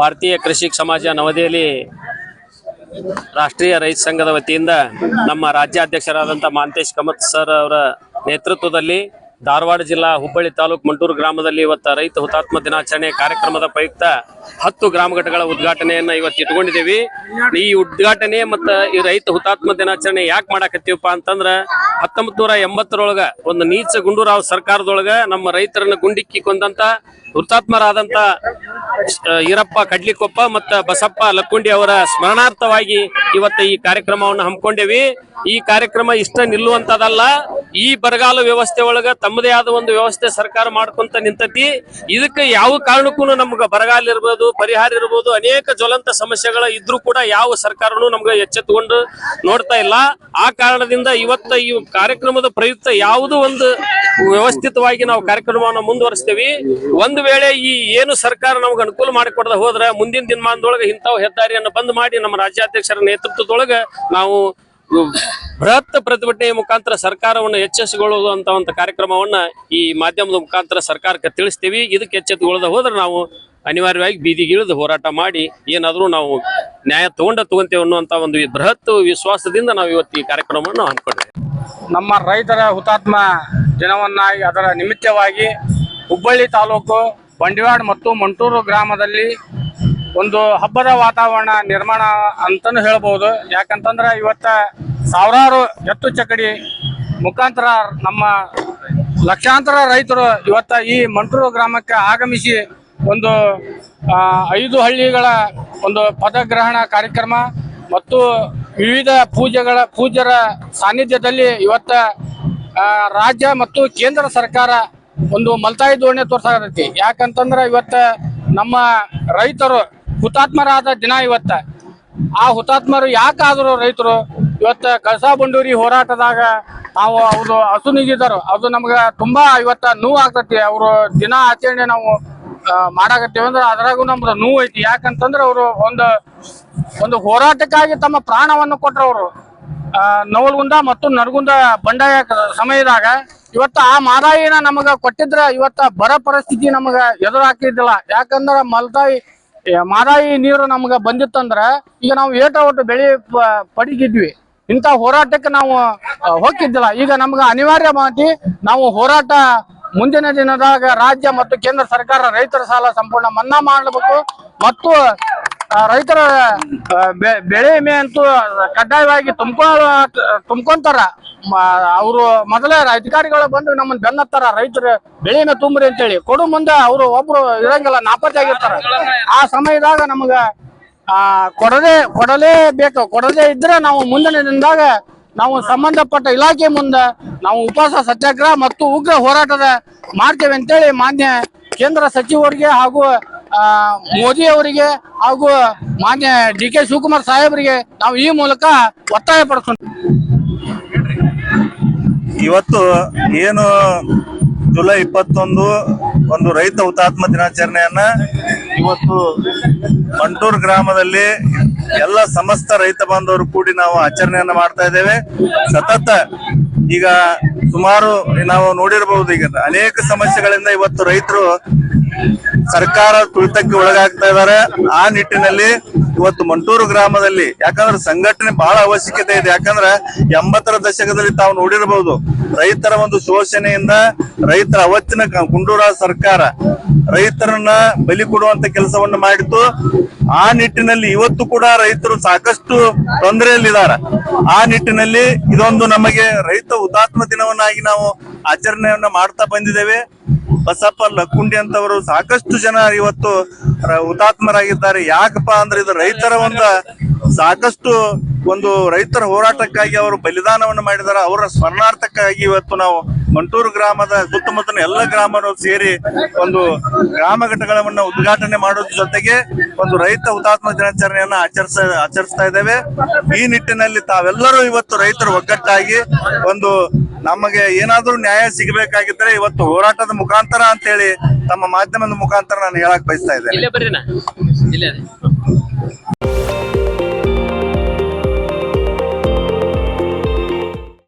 ಭಾರತೀಯ ಕೃಷಿ ಸಮಾಜ ನವದೆಹಲಿ ರಾಷ್ಟ್ರೀಯ ರೈತ ಸಂಘದ ವತಿಯಿಂದ ನಮ್ಮ ರಾಜ್ಯಾಧ್ಯಕ್ಷರಾದಂಥ ಮಾಂತೇಶ್ ಕಮತ್ ಸರ್ ಅವರ ನೇತೃತ್ವದಲ್ಲಿ ಧಾರವಾಡ ಜಿಲ್ಲಾ ಹುಬ್ಬಳ್ಳಿ ತಾಲೂಕು ಮಂಟೂರು ಗ್ರಾಮದಲ್ಲಿ ಇವತ್ತು ರೈತ ಹುತಾತ್ಮ ದಿನಾಚರಣೆ ಕಾರ್ಯಕ್ರಮದ ಪ್ರಯುಕ್ತ 10 ಗ್ರಾಮ ಘಟಕಗಳ ಉದ್ಘಾಟನೆಯನ್ನ ಇವತ್ತು ಇಟ್ಕೊಂಡಿದ್ದೀವಿ. ಈ ಉದ್ಘಾಟನೆ ಮತ್ತು ಈ ರೈತ ಹುತಾತ್ಮ ದಿನಾಚರಣೆ ಯಾಕೆ ಮಾಡಾಕತ್ತೀವಪ್ಪ ಅಂತಂದ್ರ 1980ರೊಳಗ ಒಂದು ನೀಚ ಗುಂಡೂರಾವ್ ಸರ್ಕಾರದೊಳಗ ನಮ್ಮ ರೈತರನ್ನ ಗುಂಡಿಕ್ಕಿ ಕೊಂದಂತ ಹುತಾತ್ಮರಾದಂತ ಈರಪ್ಪ ಕಡ್ಲಿಕೊಪ್ಪ ಮತ್ತು ಬಸಪ್ಪ ಲಕ್ಕುಂಡಿ ಅವರ ಸ್ಮರಣಾರ್ಥವಾಗಿ ಇವತ್ತು ಈ ಕಾರ್ಯಕ್ರಮವನ್ನು ಹಮ್ಮಿಕೊಂಡೇವಿ. ಈ ಕಾರ್ಯಕ್ರಮ ಇಷ್ಟ ನಿಲ್ಲುವಂತದಲ್ಲ. ಈ ಬರಗಾಲ ವ್ಯವಸ್ಥೆ ಒಳಗ ತಮ್ಮದೇ ಆದ ಒಂದು ವ್ಯವಸ್ಥೆ ಸರ್ಕಾರ ಮಾಡ್ಕೊಂತ ನಿಂತತಿ. ಇದಕ್ಕೆ ಯಾವ ಕಾರಣಕ್ಕೂ ನಮ್ಗೆ ಬರಗಾಲ ಇರ್ಬೋದು, ಪರಿಹಾರ ಇರ್ಬೋದು, ಅನೇಕ ಜ್ವಲಂತ ಸಮಸ್ಯೆಗಳ ಇದ್ರೂ ಕೂಡ ಯಾವ ಸರ್ಕಾರನು ನಮ್ಗೆ ಎಚ್ಚೆತ್ತುಕೊಂಡು ನೋಡ್ತಾ ಇಲ್ಲ. ಆ ಕಾರಣದಿಂದ ಇವತ್ತ ಈ ಕಾರ್ಯಕ್ರಮದ ಪ್ರಯುಕ್ತ ಯಾವುದೋ ಒಂದು ವ್ಯವಸ್ಥಿತವಾಗಿ ನಾವು ಕಾರ್ಯಕ್ರಮವನ್ನು ಮುಂದುವರಿಸ್ತೇವೆ. ಒಂದು ವೇಳೆ ಈ ಏನು ಸರ್ಕಾರ ನಮ್ಗೆ ಅನುಕೂಲ ಮಾಡಿಕೊಡದ ಹೋದ್ರೆ ಮುಂದಿನ ದಿನಮಾನದೊಳಗೆ ಇಂಥವು ಹೆದ್ದಾರಿಯನ್ನು ಬಂದ್ ಮಾಡಿ ನಮ್ಮ ರಾಜ್ಯಾಧ್ಯಕ್ಷರ ನೇತೃತ್ವದೊಳಗೆ ನಾವು ಬೃಹತ್ ಪ್ರತಿಭಟನೆಯ ಮುಖಾಂತರ ಸರ್ಕಾರವನ್ನು ಎಚ್ಚೆತ್ತುಕೊಳ್ಳುವುದು ಅಂತ ಒಂದು ಕಾರ್ಯಕ್ರಮವನ್ನ ಈ ಮಾಧ್ಯಮದ ಮುಖಾಂತರ ಸರ್ಕಾರಕ್ಕೆ ತಿಳಿಸ್ತೀವಿ. ಇದಕ್ಕೆ ಎಚ್ಚೆತ್ತುಕೊಳ್ಳದ ಹೋದ್ರೆ ನಾವು ಅನಿವಾರ್ಯವಾಗಿ ಬೀದಿಗೆ ಇಳಿದು ಹೋರಾಟ ಮಾಡಿ ಏನಾದರೂ ನಾವು ನ್ಯಾಯ ತಗೊಂತೇವೆ ಅನ್ನುವಂಥ ಒಂದು ಬೃಹತ್ ವಿಶ್ವಾಸದಿಂದ ನಾವು ಇವತ್ತು ಈ ಕಾರ್ಯಕ್ರಮವನ್ನು ಹಮ್ಮಿಕೊಂಡಿದ್ದೇವೆ. ನಮ್ಮ ರೈತರ ಹುತಾತ್ಮ ದಿನವನ್ನಾಗಿ ಅದರ ನಿಮಿತ್ತವಾಗಿ ಹುಬ್ಬಳ್ಳಿ ತಾಲೂಕು ಬಂಡಿವಾಡ ಮತ್ತು ಮಂಟೂರು ಗ್ರಾಮದಲ್ಲಿ ಒಂದು ಹಬ್ಬದ ವಾತಾವರಣ ನಿರ್ಮಾಣ ಅಂತಲೂ ಹೇಳ್ಬೋದು. ಯಾಕಂತಂದ್ರೆ ಇವತ್ತ ಸಾವಿರಾರು ಎತ್ತು ಚಕಡಿ ಮುಖಾಂತರ ನಮ್ಮ ಲಕ್ಷಾಂತರ ರೈತರು ಇವತ್ತ ಈ ಮಂಟೂರು ಗ್ರಾಮಕ್ಕೆ ಆಗಮಿಸಿ ಒಂದು 5 ಹಳ್ಳಿಗಳ ಒಂದು ಪದಗ್ರಹಣ ಕಾರ್ಯಕ್ರಮ ಮತ್ತು ವಿವಿಧ ಪೂಜ್ಯರ ಸಾನ್ನಿಧ್ಯದಲ್ಲಿ ಇವತ್ತ ರಾಜ್ಯ ಮತ್ತು ಕೇಂದ್ರ ಸರ್ಕಾರ ಒಂದು ಮಲ್ತಾಯಿ ಧೋರಣೆ ತೋರ್ಸಾಕತ್ತೈತಿ. ಯಾಕಂತಂದ್ರೆ ಇವತ್ತ ನಮ್ಮ ರೈತರು ಹುತಾತ್ಮರಾದ ದಿನ ಇವತ್ತ. ಆ ಹುತಾತ್ಮರು ಯಾಕಾದ್ರು ರೈತರು ಇವತ್ತ ಕಳಸಾ ಬಂಡೂರಿ ಹೋರಾಟದಾಗ ನಾವು ಅವರು ಅಸುನೀಗಿದ್ದಾರೆ. ಅದು ನಮ್ಗೆ ತುಂಬಾ ಇವತ್ತ ನೋವು ಆಗ್ತೈತಿ. ಅವರು ದಿನ ಆಚರಣೆ ನಾವು ಮಾಡಾಕತ್ತೀವಿ ಅಂದ್ರೆ ಅದ್ರಾಗೂ ನಮ್ದು ನೋವು ಐತಿ. ಯಾಕಂತಂದ್ರೆ ಅವರು ಒಂದು ಹೋರಾಟಕ್ಕಾಗಿ ತಮ್ಮ ಪ್ರಾಣವನ್ನು ಕೊಟ್ಟರವರು ನವಲ್ಗುಂದ ಮತ್ತು ನರಗುಂದ ಬಂಡಾಯ ಸಮಯದಾಗ. ಇವತ್ತ ಆ ಮಾದಾಯಿನ ನಮಗ ಕೊಟ್ಟಿದ್ರ ಇವತ್ತ ಬರ ಪರಿಸ್ಥಿತಿ ನಮಗ ಎದುರಾಕಿದ್ದಿಲ್ಲ. ಯಾಕಂದ್ರ ಮಾದಾಯಿ ನೀರು ನಮಗ ಬಂದಿತ್ತಂದ್ರ ಈಗ ನಾವು ಒಟ್ಟು ಬೆಳೆ ಪಡಿತಿದ್ವಿ. ಇಂಥ ಹೋರಾಟಕ್ಕೆ ನಾವು ಹೋಗಿದ್ದಿಲ್ಲ. ಈಗ ನಮ್ಗ ಅನಿವಾರ್ಯ ಮಾಡಿ ನಾವು ಹೋರಾಟ ಮುಂದಿನ ದಿನದಾಗ ರಾಜ್ಯ ಮತ್ತು ಕೇಂದ್ರ ಸರ್ಕಾರ ರೈತರ ಸಾಲ ಸಂಪೂರ್ಣ ಮನ್ನಾ ಮಾಡಬೇಕು ಮತ್ತು ರೈತರ ಬೆಳೆ ವಿಮೆ ಅಂತೂ ಕಡ್ಡಾಯವಾಗಿ ತುಂಬ್ಕೊಂತಾರ. ಅವರು ಮೊದಲೇ ಅಧಿಕಾರಿಗಳು ಬಂದು ನಮ್ಮನ್ನ ಬೆನ್ನತ್ತಾರ, ರೈತರು ಬೆಳೆ ವಿಮೆ ತುಂಬ್ರಿ ಅಂತೇಳಿ. ಕೊಡು ಮುಂದೆ ಅವರು ಒಬ್ರು ಇರಂಗಿಲ್ಲ, ನಾಪತ್ತೆ ಆಗಿರ್ತಾರ. ಆ ಸಮಯದಾಗ ನಮಗ ಕೊಡಲೇಬೇಕು. ಕೊಡದೇ ಇದ್ರೆ ನಾವು ಮುಂದಿನ ದಿನದಾಗ ನಾವು ಸಂಬಂಧಪಟ್ಟ ಇಲಾಖೆ ಮುಂದೆ ನಾವು ಉಪವಾಸ ಸತ್ಯಾಗ್ರಹ ಮತ್ತು ಉಗ್ರ ಹೋರಾಟದ ಮಾಡ್ತೇವೆ ಅಂತೇಳಿ ಮಾನ್ಯ ಕೇಂದ್ರ ಸಚಿವರಿಗೆ ಹಾಗೂ ಮೋದಿ ಅವರಿಗೆ ಹಾಗೂ ಮಾನ್ಯ DK ಶಿವಕುಮಾರ್ ಸಾಹೇಬರಿಗೆ ನಾವು ಈ ಮೂಲಕ ಒತ್ತಾಯ ಪಡಿಸೋಣ. ಇವತ್ತು ಏನು ಜುಲೈ 21 ಒಂದು ರೈತ ಹುತಾತ್ಮ ದಿನಾಚರಣೆಯನ್ನ ಇವತ್ತು ಮಂಟೂರು ಗ್ರಾಮದಲ್ಲಿ ಎಲ್ಲ ಸಮಸ್ತ ರೈತ ಬಾಂಧವರು ಕೂಡಿ ನಾವು ಆಚರಣೆಯನ್ನ ಮಾಡ್ತಾ ಇದ್ದೇವೆ. ಸತತ ಈಗ ಸುಮಾರು ನಾವು ನೋಡಿರಬಹುದು, ಈಗ ಅನೇಕ ಸಮಸ್ಯೆಗಳಿಂದ ಇವತ್ತು ರೈತರು ಸರ್ಕಾರ ತುಳಿತಕ್ಕೆ ಒಳಗಾಗ್ತಾ ಇದ್ದಾರೆ. ಆ ನಿಟ್ಟಿನಲ್ಲಿ ಇವತ್ತು ಮಂಟೂರು ಗ್ರಾಮದಲ್ಲಿ ಯಾಕಂದ್ರೆ ಸಂಘಟನೆ ಬಹಳ ಅವಶ್ಯಕತೆ ಇದೆ. ಯಾಕಂದ್ರೆ 80ರ ದಶಕದಲ್ಲಿ ತಾವು ನೋಡಿರಬಹುದು, ರೈತರ ಒಂದು ಶೋಷಣೆಯಿಂದ ರೈತರ ಅವತ್ತಿನ ಗುಂಡೂರಾವ್ ಸರ್ಕಾರ ರೈತರನ್ನ ಬಲಿ ಕೊಡುವಂತ ಕೆಲಸವನ್ನು ಮಾಡಿತ್ತು. ಆ ನಿಟ್ಟಿನಲ್ಲಿ ಇವತ್ತು ಕೂಡ ರೈತರು ಸಾಕಷ್ಟು ತೊಂದರೆಯಲ್ಲಿದ್ದಾರೆ. ಆ ನಿಟ್ಟಿನಲ್ಲಿ ಇದೊಂದು ನಮಗೆ ರೈತ ಹುತಾತ್ಮ ದಿನವನ್ನಾಗಿ ನಾವು ಆಚರಣೆಯನ್ನ ಮಾಡ್ತಾ ಬಂದಿದ್ದೇವೆ. ಬಸಪ್ಪ ಲಕ್ಕುಂಡಿ ಅಂತವರು ಸಾಕಷ್ಟು ಜನ ಇವತ್ತು ಹುತಾತ್ಮರಾಗಿದ್ದಾರೆ. ಯಾಕಪ್ಪ ಅಂದ್ರೆ ಇದು ರೈತರ ಸಾಕಷ್ಟು ಒಂದು ರೈತರ ಹೋರಾಟಕ್ಕಾಗಿ ಅವರು ಬಲಿದಾನವನ್ನು ಮಾಡಿದ್ದಾರೆ. ಅವರ ಸ್ಮರಣಾರ್ಥಕ್ಕಾಗಿ ಇವತ್ತು ನಾವು ಮಂಟೂರು ಗ್ರಾಮದ ಸುತ್ತಮುತ್ತಲಿನ ಎಲ್ಲ ಗ್ರಾಮಗಳು ಸೇರಿ ಒಂದು ಗ್ರಾಮ ಘಟಕಗಳನ್ನ ಉದ್ಘಾಟನೆ ಮಾಡೋದ್ರ ಜೊತೆಗೆ ಒಂದು ರೈತ ಹುತಾತ್ಮ ದಿನಾಚರಣೆಯನ್ನ ಆಚರಿಸ್ತಾ ಇದ್ದೇವೆ. ಈ ನಿಟ್ಟಿನಲ್ಲಿ ತಾವೆಲ್ಲರೂ ಇವತ್ತು ರೈತರು ಒಗ್ಗಟ್ಟಾಗಿ ಒಂದು ನಮಗೆ ಏನಾದ್ರೂ ನ್ಯಾಯ ಸಿಗಬೇಕಾಗಿದ್ರೆ ಇವತ್ತು ಹೋರಾಟದ ಮುಖಾಂತರ ಅಂತ ಹೇಳಿ ತಮ್ಮ ಮಾಧ್ಯಮದ ಮುಖಾಂತರ ನಾನು ಹೇಳಕ್ ಬಯಸ್ತಾ ಇದ್ದೇನೆ.